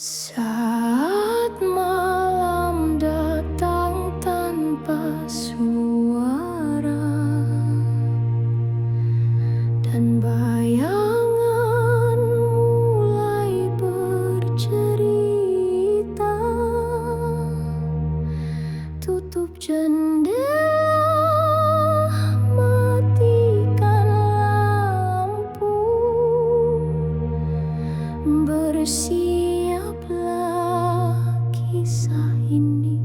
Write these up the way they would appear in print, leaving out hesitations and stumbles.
Saat malam datang tanpa suara dan bayangan mulai bercerita, tutup jendela, matikan lampu, bersiaplah kisah ini.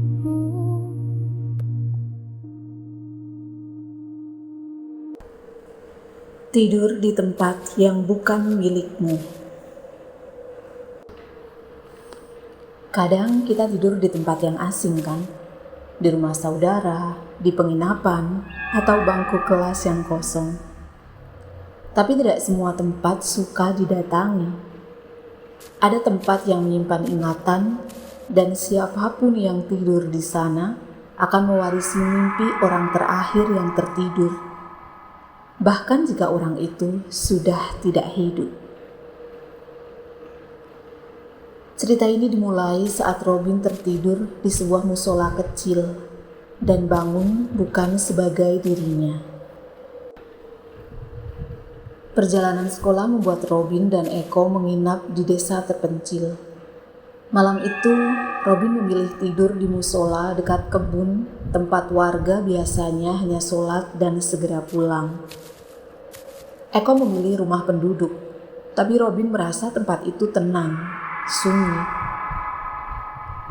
Tidur di tempat yang bukan milikmu. Kadang kita tidur di tempat yang asing kan? Di rumah saudara, di penginapan, atau bangku kelas yang kosong. Tapi tidak semua tempat suka didatangi. Ada tempat yang menyimpan ingatan, dan siapapun yang tidur di sana akan mewarisi mimpi orang terakhir yang tertidur. Bahkan jika orang itu sudah tidak hidup. Cerita ini dimulai saat Robin tertidur di sebuah musola kecil dan bangun bukan sebagai dirinya. Perjalanan sekolah membuat Robin dan Eko menginap di desa terpencil. Malam itu, Robin memilih tidur di musola dekat kebun, tempat warga biasanya hanya sholat dan segera pulang. Eko memilih rumah penduduk, tapi Robin merasa tempat itu tenang, sunyi.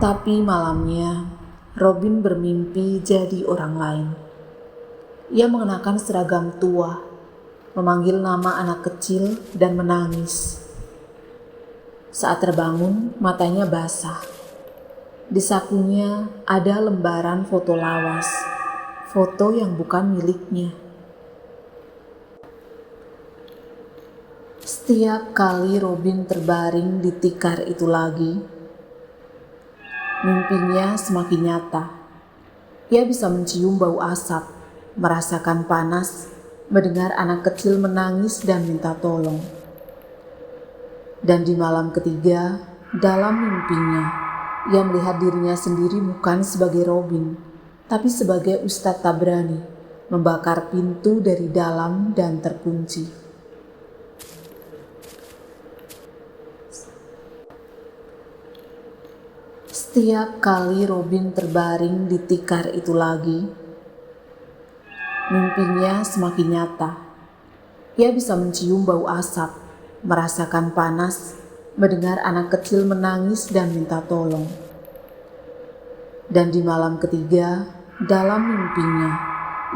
Tapi malamnya, Robin bermimpi jadi orang lain. Ia mengenakan seragam tua, memanggil nama anak kecil dan menangis. Saat terbangun, matanya basah. Di sakunya ada lembaran foto lawas, foto yang bukan miliknya. Setiap kali Robin terbaring di tikar itu lagi, mimpinya semakin nyata. Ia bisa mencium bau asap, merasakan panas, mendengar anak kecil menangis dan minta tolong. Dan di malam ketiga, dalam mimpinya, ia melihat dirinya sendiri bukan sebagai Robin, tapi sebagai Ustadz Tabrani, membakar pintu dari dalam dan terkunci. Setiap kali Robin terbaring di tikar itu lagi, mimpinya semakin nyata. Ia bisa mencium bau asap, merasakan panas, mendengar anak kecil menangis dan minta tolong. Dan di malam ketiga, dalam mimpinya,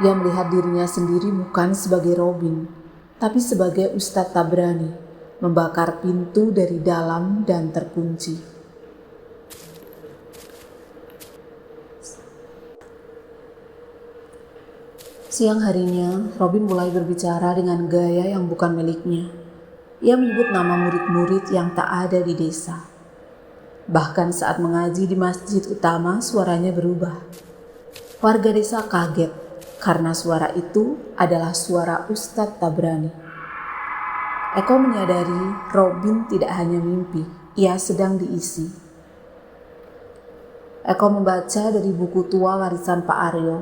ia melihat dirinya sendiri bukan sebagai Robin, tapi sebagai Ustadz Tabrani, membakar pintu dari dalam dan terkunci. Siang harinya, Robin mulai berbicara dengan gaya yang bukan miliknya. Ia menyebut nama murid-murid yang tak ada di desa. Bahkan saat mengaji di masjid utama, suaranya berubah. Warga desa kaget karena suara itu adalah suara Ustadz Tabrani. Eko menyadari Robin tidak hanya mimpi, ia sedang diisi. Eko membaca dari buku tua warisan Pak Aryo.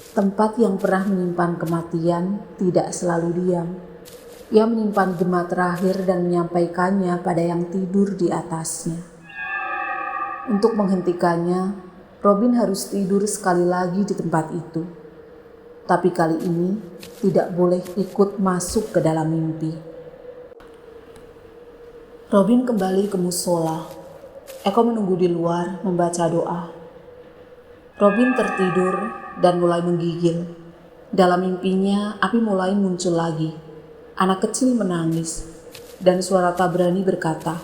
Tempat yang pernah menyimpan kematian tidak selalu diam. Ia menyimpan gema terakhir dan menyampaikannya pada yang tidur di atasnya. Untuk menghentikannya, Robin harus tidur sekali lagi di tempat itu. Tapi kali ini tidak boleh ikut masuk ke dalam mimpi. Robin kembali ke musola. Eko menunggu di luar membaca doa. Robin tertidur dan mulai menggigil. Dalam mimpinya, api mulai muncul lagi. Anak kecil menangis, dan suara Tabrani berkata,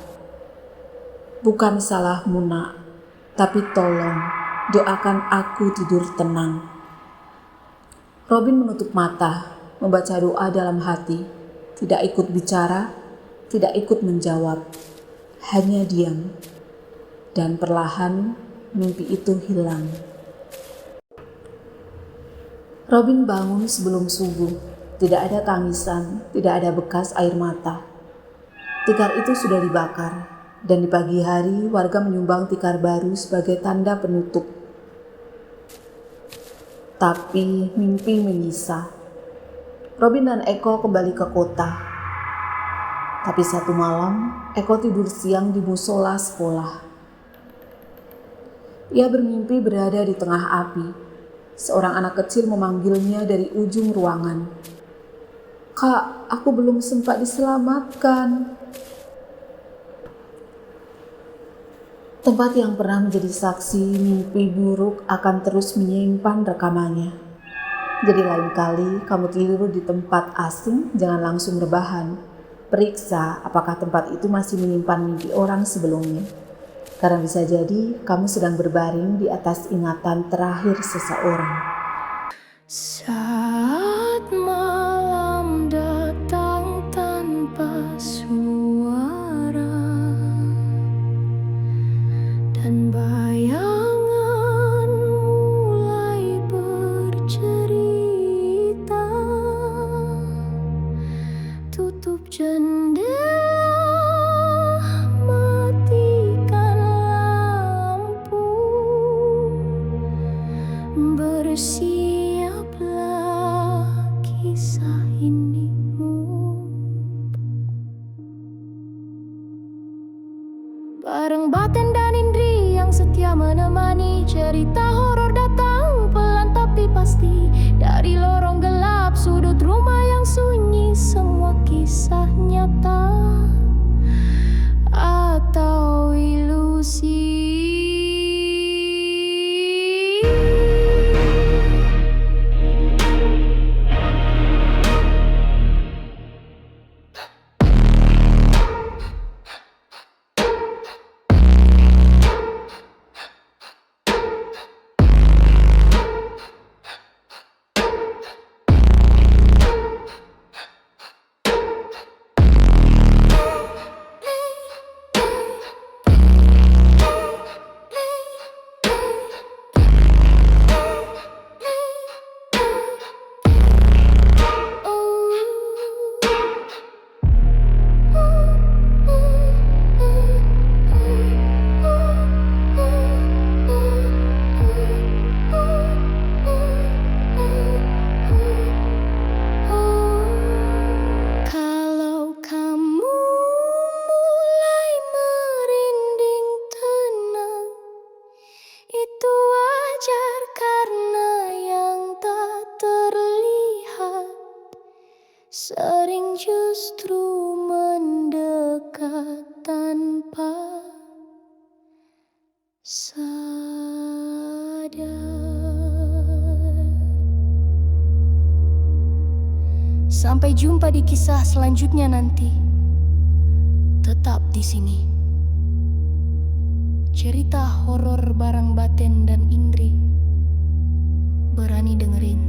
"Bukan salahmu nak, tapi tolong doakan aku tidur tenang." Robin menutup mata, membaca doa dalam hati, tidak ikut bicara, tidak ikut menjawab, hanya diam. Dan perlahan mimpi itu hilang. Robin bangun sebelum subuh. Tidak ada tangisan, tidak ada bekas air mata. Tikar itu sudah dibakar, dan di pagi hari warga menyumbang tikar baru sebagai tanda penutup. Tapi mimpi menyisa. Robin dan Eko kembali ke kota. Tapi satu malam, Eko tidur siang di musola sekolah. Ia bermimpi berada di tengah api. Seorang anak kecil memanggilnya dari ujung ruangan. "Kak, aku belum sempat diselamatkan." Tempat yang pernah menjadi saksi mimpi buruk akan terus menyimpan rekamannya. Jadi lain kali kamu tidur di tempat asing, jangan langsung rebahan. Periksa apakah tempat itu masih menyimpan mimpi orang sebelumnya. Karena bisa jadi kamu sedang berbaring di atas ingatan terakhir seseorang. Saat malam datang tanpa suara dan bayangan mulai bercerita, tutup jendela, matikan lampu, bersiaplah kisah inimu. Bareng Baten dan Indri yang setia menemani, cerita horor datang pelan tapi pasti dari lorong gelap sudut rumah yang sunyi. Semua kisah nyata atau ilusi. Kalau kamu mulai merinding tenang, itu wajar karena yang tak terlihat sering justru mendekat tanpa sadar. Sampai jumpa di kisah selanjutnya nanti. Tetap di sini. Cerita horor bareng Baten dan Indri. Berani dengerin,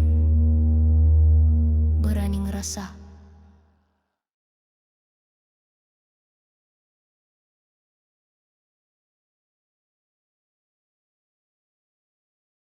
berani ngerasa.